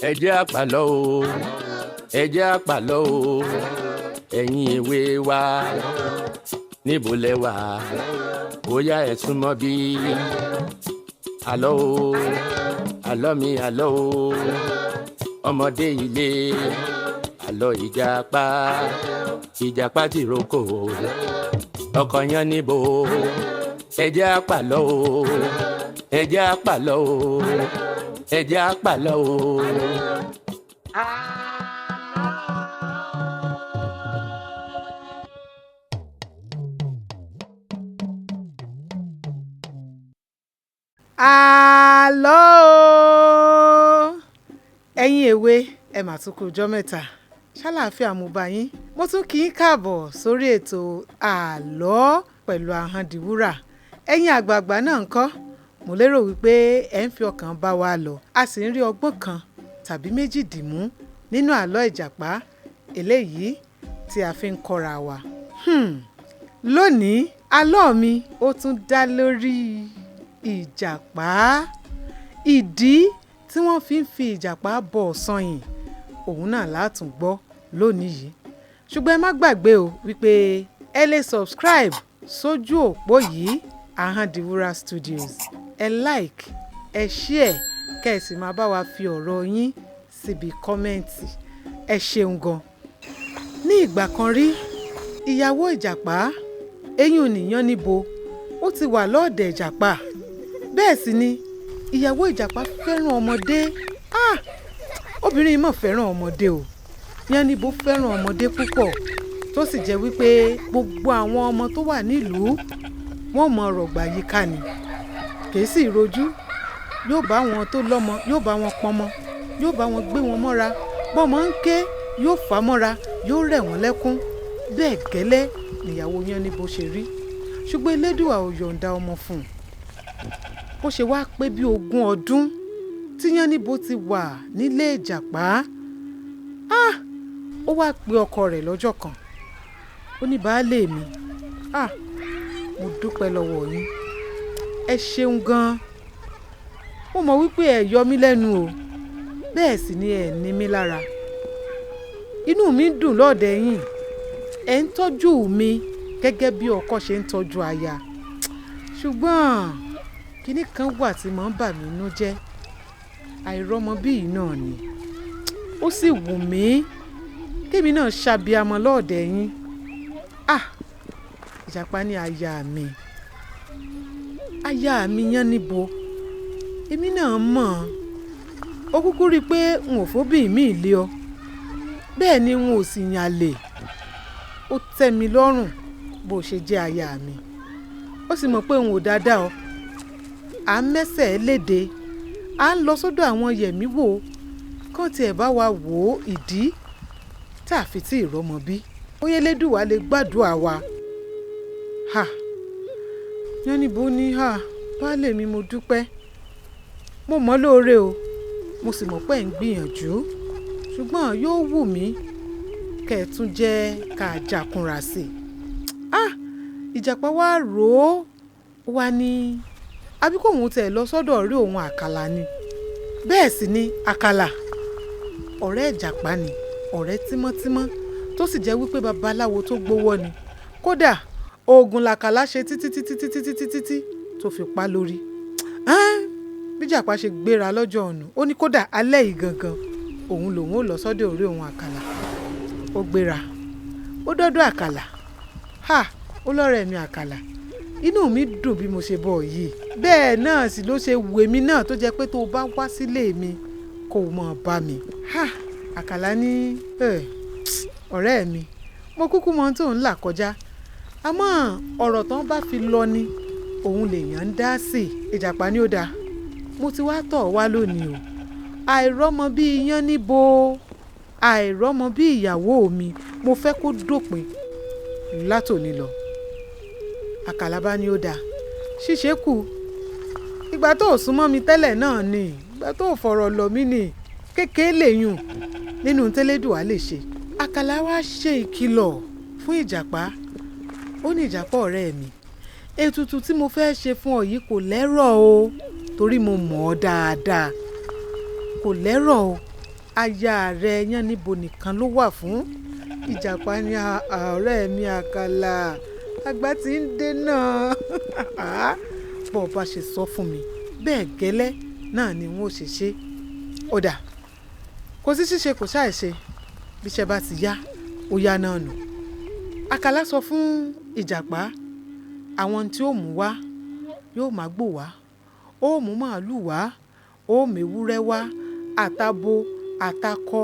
ẹ jẹ́ àpàlọ́ o ẹ jẹ́ àpàlọ́ o ẹ̀yin èwe wa níbo lẹ wà bóyá ẹ súnmọ́ bí àlọ́ o àlọ́ mi àlọ́ o ọmọdé ilé àlọ́ ìjàpá ìjàpá tìrókò ọkọ yan níbo ẹ jẹ́ àpàlọ́ o ẹ jẹ́ àpàlọ́ o ẹ jẹ́ àpàlọ́ o. Àlọ́ ẹ̀yin èwe ẹ mà tún kú ọjọ́ mẹ́ta ṣàlàáfíà mo bá yín mo tún kí yín káàbọ̀ sórí ètò àlọ́ pẹ̀lú Ahondiwura ẹ̀yin àgbààgbà náà ń kọ́ mo lérò wípé ẹ ń fi ọkàn bá wa lọ a sì ń rí ọgbọ́n kan tàbí méjì dìmú nínú àlọ́ ìjàpá eléyìí tí a fi ń kọ́ra wa. Lónìí àlọ́ mi ó tún dá lórí ìjàpá ìdí tí wọ́n fi ń fi ìjàpá bọ Ọ̀sanyìn òun náà látún gbọ́ lónìí yìí ṣùgbọ́n ẹ má gbàgbé o wípé ẹ lè subscribe sójú òpó yìí Ahondiwura Studios ẹ like ẹ share kẹ́ ẹ sì máa bá wa fi ọ̀rọ̀ yín síbi kọ́mẹ́ǹtì ẹ ṣeun gan. Ní ìgbà kan rí ìyàwó ìjàpá eyín ònìyàn níbo ó ti wà lọ́ọ̀dẹ̀ ìjàpá bẹ́ẹ̀ sì ni ìyàwó ìjàpá fẹ́ràn ọmọdé obìnrin yìí mọ̀ fẹ́ràn ọmọdé o Yáníbo fẹ́ràn ọmọdé púpọ̀ tó sì jẹ́ wípé gbogbo àwọn ọmọ tó wà nílùú wọ́n mọ rọ̀gbà yíká ni kìí sì rojú yóò bá wọn tó lọ́mọ yóò bá wọn pọnmọ yóò bá wọn gbé wọn mọ́ra bọ́mọ ń ké yóò fà á mọ́ra yóò rẹ̀ wọ́n lẹ́kún bẹ́ẹ̀ gẹ́lẹ́ níyàwó Yáníbo ṣe rí ṣùgbọ́n Elédùà ò yọ̀ǹda ọmọ fún un bó ṣe wá pé bí 20 ọdún tí Yáníbo ti wà nílé ìjàpá ó wá pe ọkọ rẹ̀ lọ́jọ́ kan ó ní baálé mi mo dúpẹ́ lọ́wọ́ yín ẹ ṣeun gan-an mo mọ̀ wípé ẹ yọ mí lẹ́nu o bẹ́ẹ̀ sì ni ẹ ní mí lára inú mi dùn lọ́ọ̀dẹ̀ yín ẹ ń tọ́jú mi gẹ́gẹ́ bí ọkọ ṣe ń tọ́jú aya ṣùgbọ́n kinní kan wà tí mò ń bà mí nú jẹ́ àìrọ́mọbí náà ni ó sì wù mí kémi náà ṣàbíamọ lọ́ọ̀dẹ̀ yín ìjàpá ní aya mi Yáníbo èmi náà mọ̀ ó kúkú rí i pé n ò fóbìn mí ilé ọ bẹ́ẹ̀ ni n ò sì yàn lè ó tẹ́ mi lọ́rùn bó ṣe jẹ́ aya mi ó sì mọ̀ pé n ò dáadáa ọ à ń mẹ́sẹ̀ léde à ń lọ sọ́dọ̀ àwọn yẹ̀mí wò kán tiẹ̀ bá wa wò ó ìdí tá a fi tí ìrọmọ bí bóyá Elédùà lè gbàdúrà wa. Yáníbo ní baálé mi mo dúpẹ́ mo mọ̀ lóore o mo sì mọ̀ pé ẹ̀ ń gbìyànjú ṣùgbọ́n yóò wù mí kẹ́ ẹ tún jẹ́ ká jàkúnra sí i. Ìjàpá wa rò ó wá ní àbí kóun tẹ̀ lọ sọ́dọ̀ rí òun àkàlà ni bẹ́ẹ̀ sì ni àkàlà ọ̀rẹ́ ìjàpá ni ọ̀rẹ́ tímọ́tímọ́ tó sì jẹ́ wípé babaláwo tó gbówó ni kódà oògùn làkàlà ṣe títí tó fi pa lórí bí ìjàpá ṣe gbéra lọ́jọ́ ọ̀nà ó ní kódà alẹ́ yìí gangan òun lòun ò lọ sọ́dọ̀ rí òun àkàlà ó gbéra ó dọ́dọ̀ àkàlà ó lọ́rẹ̀ mi àkàlà inú mi dùn bí mo ṣe bọ̀ yìí bẹ́ẹ̀ náà sì ló ṣe wù mí náà tó jẹ́ pé tó o bá wá sílé mi kó o mọ̀ bá mi. Àkàlà ní ọ̀rẹ́ mi mo kúkú mọ tó ń là kọjá àmọ́ ọ̀rọ̀ tán bá fi lọ ni òun lèèyàn ń dá sí ìjàpá ní ó dáa mo ti wá tọ̀ wá lónìí o àìrọ́mọ bí Yáníbo àìrọ́mọ bí ìyàwó mi mo fẹ́ kó dópin látòní lọ. Àkàlà bá ní ó dáa ṣíṣe kù ìgbà tó súnmọ́ mi tẹ́lẹ̀ náà ni ìgbà tó fọ̀rọ̀ lọ̀ mí ni kékeré lèyùn nínú tẹ́lẹ̀dùwà lè ṣe. Àkàlà wá ṣe ìkìlọ̀ fún ìjàpá ó ní ìjàpá ọ̀rẹ́ mi ètùtù tí mo fẹ́ ṣe fún ọ yìí kò lẹ́rọ̀ o torí mo mọ̀ ọ́ dáadáa kò lẹ́rọ̀ o aya rẹ Yánníbo nìkan ló wà fún. Ìjàpá ní ọ̀rẹ́ mi Àkàlà, àgbà tí ń dé náà. Bọ́ ọba ṣe sọ fún mi bẹ́ẹ̀ gẹ́lẹ́ náà ni wọ́n ò ṣe ṣe. Ó dà, kò sí ṣíṣe kò ṣàìṣe, bí iṣẹ́ bá ti yá ó yá náà nù. Àkàlà sọ fún Ìjàpá àwọn tí ó mú wá, yóò máa gbò wá, ó mú màálù wá, ó mèwúrẹ́ wá, àtabo, àtakọ,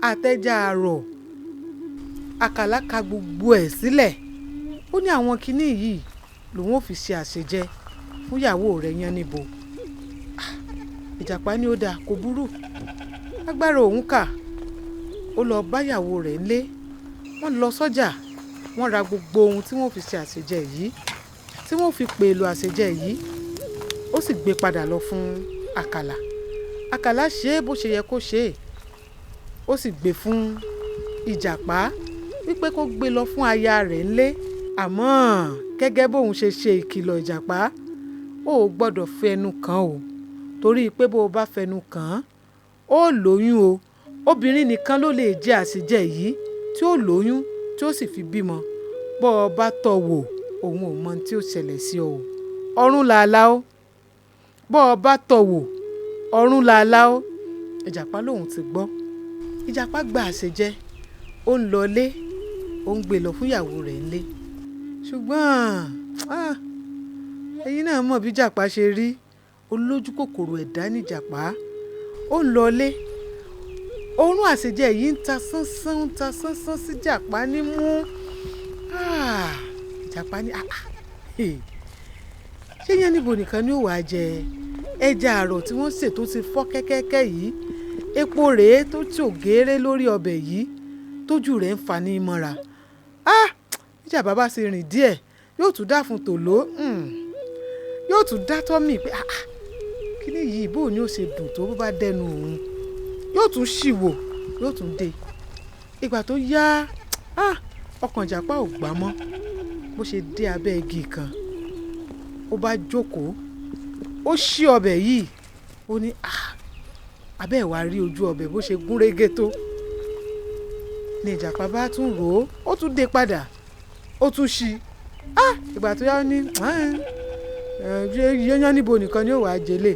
àtẹja àrọ̀. Àkàlà ka gbogbo ẹ̀ sílẹ̀. Ó ní àwọn kinní yìí lòun ò fi ṣe àṣejẹ fún ìyàwó rẹ̀ Yánníbo. Ìjàpá ní ó dáa, kò burú, agbára òun kà. Ó lọ báyàwó rẹ̀ ńlé, wọ́n lọ sọ́jà, wọ́n ra gbogbo ohun tí wọ́n fi ṣe àṣejẹ yìí, tí wọ́n fi pèlò àṣejẹ yìí. Ó sì gbé padà lọ fún Àkàlà. Àkàlà ṣe é bó ṣe yẹ kó ṣe é. Ó sì gbé fún Ìjàpá wípé kó gbé lọ fún aya rẹ̀ ńlé. Àmọ́ gẹ́gẹ́ bóun ṣe ṣe ìkìlọ̀ Ìjàpá, ó gbọ́dọ̀ fẹnu kàn o, torí pé bó o bá fẹnu kàn án ó lóyún o. Obìnrin nìkan ló lè jẹ àṣejẹ yìí tí ó lóyún tí ó sì fi bímọ. Bó o bá tọ́ wò, òun ò mọ tí ó ṣẹlẹ̀ sí ọ o. Ọ̀run làálàá o. Bó o bá tọ́ wò, ọ̀run làálàá o. Ìjàpá lòun ti gbọ́. Ìjàpá gba àṣejẹ, ó ń lọlé, ó ń gbé lọ fún ìyàwó rẹ̀ ńlé. Ṣùgbọ́n ẹ̀yin náà mọ̀ bí Ìjàpá ṣe rí, olójú kòkòrò ẹ̀dá ní Ìjàpá. Ó ń lọlé, òórùn àṣejẹ yìí ń ta sánsán sí Ìjàpá nímú. Ìjàpá ní ṣé Yánníbo nìkan ni ó wàá jẹ ẹja àrọ̀ tí wọ́n sè tó ti fọ́ kẹ́kẹ́kẹ́ yìí, epo rèé tó tò gééré lórí ọbẹ̀ yìí, tójú rẹ̀ ń fa ní mọ́ra. Ìjàpá bá ṣe rìn díẹ̀ yóò tún dá fún tòló, yóò tún dá tọ́mì pé kíní yìí bó ni ó ṣe dùn tó bó bá dẹnu òun. Yóò tún ṣìwò, yóò tún dé. Ìgbà tó yá, ọkàn Ìjàpá ò gbà mọ́. Bó ṣe dé abẹ́ igi kan, ó bá jókòó, ó ṣí ọbẹ̀ yìí, ó ní abẹ́ ẹ̀ wá rí ojú ọbẹ̀ bó ṣe gún régé tó. Ní Ìjàpá bá tún rò ó, ó tún dé padà, ó tún ṣí. Ìgbà tó yá ó ní Yánníbo nìkan ni ó wàá jẹlé.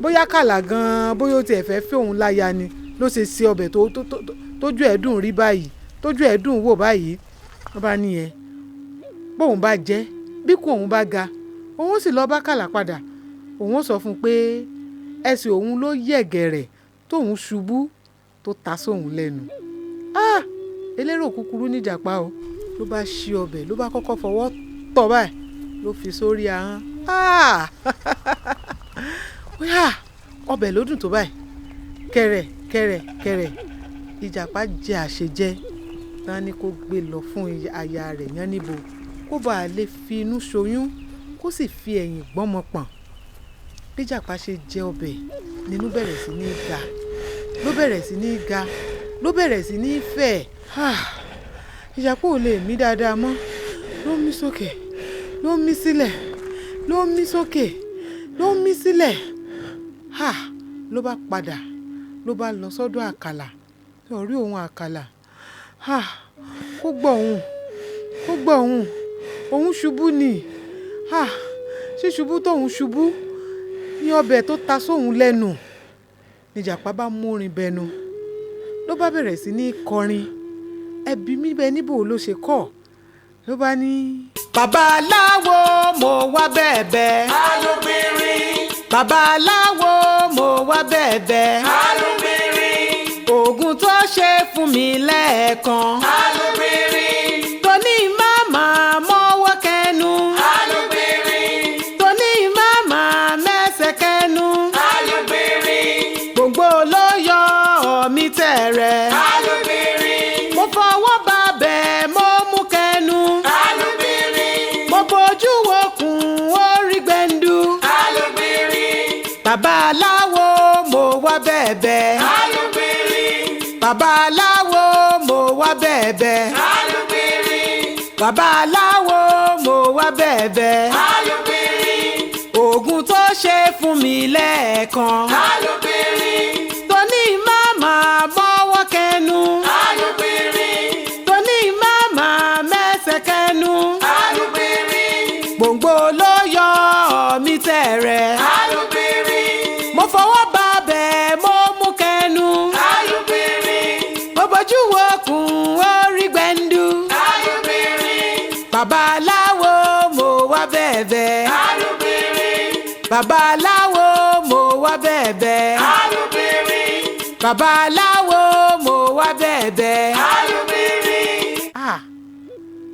Bóyá Kàlà gan-an, bóyá ó tiẹ̀ fẹ́ fẹ́ òun láya ni ló ṣe ṣe ọbẹ̀ tójú ẹ̀ dùn rí báyìí, tójú ẹ̀ dùn wò báyìí. Wọ́n bá ní bóun bá jẹ́, bí kò òun bá ga, òun sì lọ bá Kàlà padà. Òun sọ fún un pé ẹsẹ̀ òun ló yẹ̀gẹ̀rẹ̀ tóun ṣubú tó ta sóun lẹ́nu. Elérò kúkúrú ní Ìjàpá o. Ló bá ṣí ọbẹ̀, ló bá kọ́kọ́ fọwọ́ tọ́ báyìí, ló fi sórí ahọ́n. Ọbẹ̀ ló dùn tó báyìí, kẹ̀rẹ̀. Ìjàpá jẹ àṣejẹ tán ni kó gbé lọ fún aya rẹ̀ Yánníbo kó bàa lè fi inú ṣoyún kó sì fi ẹ̀yìn gbọ́mọ pọ̀n. Bí Ìjàpá ṣe jẹ ọbẹ̀ nínú bẹ̀rẹ̀ sí ní ga, ló bẹ̀rẹ̀ sí ní ga, ló bẹ̀rẹ̀ sí ní fẹ̀. Ìjàpá ò lè mí dáadáa mọ́, ló mí sókè, ló mí sílẹ̀, ló mí sókè, ló mí sílẹ̀. Ló bá padà, ló bá lọ sọ́dọ̀ Àkàlà, orí òun Àkàlà. Kó gbọ́ òun ṣubú ni. Ṣíṣubú tóun ṣubú ní ọbẹ̀ tó ta sóun lẹ́nu. Ní Ìjàpá bá múrin bẹnu, ló bá bẹ̀rẹ̀ sí ní kọrin. Ẹbí mi bẹ níbo ló ṣe kọ́? Ló bá ní. Babaláwo mo wá bẹ̀bẹ̀. Alóbìnrin. Babaláwo mo wá bẹ̀bẹ̀. Alóbìnrin. Ògùn tó ṣe fún mi lẹ́ẹ̀kan. Alóbìnrin. Tóní màmá mọ́wọ́ kẹnu. Alóbìnrin. Tóní màmá mẹ́sẹ̀ kẹnu. Alóbìnrin. Gbogbo ló yọ ọ̀mí tẹ̀rẹ̀. Alóbìnrin. Mo fọwọ́ bá bẹ̀ mo mú kẹnu. Alóbìnrin. Mo bójú wòkun orí gbẹ̀ndú. Alóbìnrin. Babaláwo mo wá bẹ̀bẹ̀. Alóbìnrin. Babaláwo mo wá bẹ̀bẹ̀. Alóbìnrin. Babaláwo mo wá bẹ̀bẹ̀. Alóbìnrin. Ògùn tó ṣe fún mi lẹ́ẹ̀kan. Alóbìnrin. Tóní bẹ̀bẹ̀. alubìnrin, Babalawo mo wá bẹ̀bẹ̀. alubìnrin,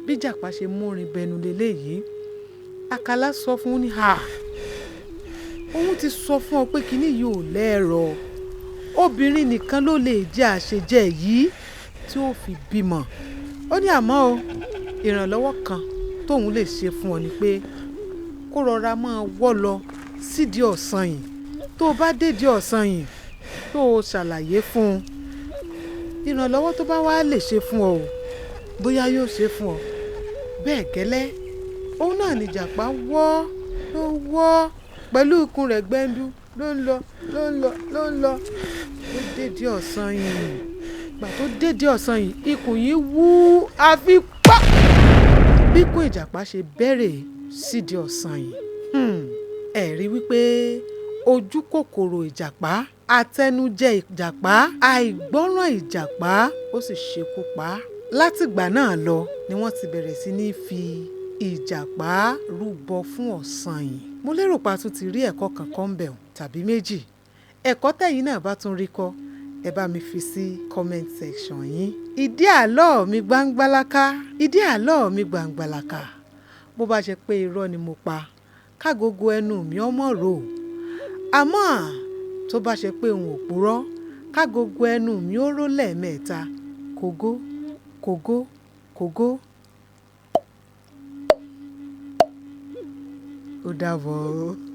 bí Ìjàpá ṣe múrin bẹnu leléyìí, Àkàlà sọ fún un ní òun ti sọ fún ọ pé kinní yìí ò lẹ́rọ̀, obìnrin nìkan ló lè jẹ́ àṣejẹ yìí tí ó fi bímọ. Ó ní àmọ́ o, ìrànlọ́wọ́ kan tóun lè ṣe fún ọ ni pé kó rọra máa wọ́ lọ sídìí ọ̀sán yìí. Tó o bá dédìí ọ̀sán yìí tó o ṣàlàyé fún un, ìrànlọ́wọ́ tó bá wá lè ṣe fún ọ bóyá yóò ṣe fún ọ. Bẹ́ẹ̀ gẹ́lẹ́ òun náà ni Ìjàpá wọ́ pẹ̀lú ikùn rẹ̀ gbẹ́ndú ló ń lọ ó dédìí ọ̀sán yìí. Gbà tó dédìí ọ̀sán yìí, ikùn yìí wú àfi pá. Bí ikùn Ìjàpá ṣe bẹ̀rẹ̀ sídìí ọ̀sán yìí, ẹ rí wípé ojú kòkòrò Ìjàpá, àtẹnujẹ Ìjàpá, àìgbọ́ràn Ìjàpá ó sì ṣekú pa á. Látìgbà náà lọ ni wọ́n ti bẹ̀rẹ̀ sí ní fi Ìjàpá rúbọ fún ọ̀sán yìí. Mo lérò pa tún ti rí ẹ̀kọ́ kankan ń bẹ̀ tàbí méjì. Ẹ̀kọ́ tẹ̀yin náà bá tún rí kọ́, ẹ bá mi fi sí comment section yín. Ìdí àlọ́ mi gbangbalaka, ìdí àlọ́ mi gbangbalaka. Bó bá ṣe pé irọ́ ni mo pa, kágogo ẹnu mi ọmọ rò. Àmọ́ tó bá ṣe pé òun ò purọ́, kágogo ẹnu mi ó ró lẹ́ẹ̀mẹ́ta. Kògó kògó kògó. Ó dàbọ̀ o.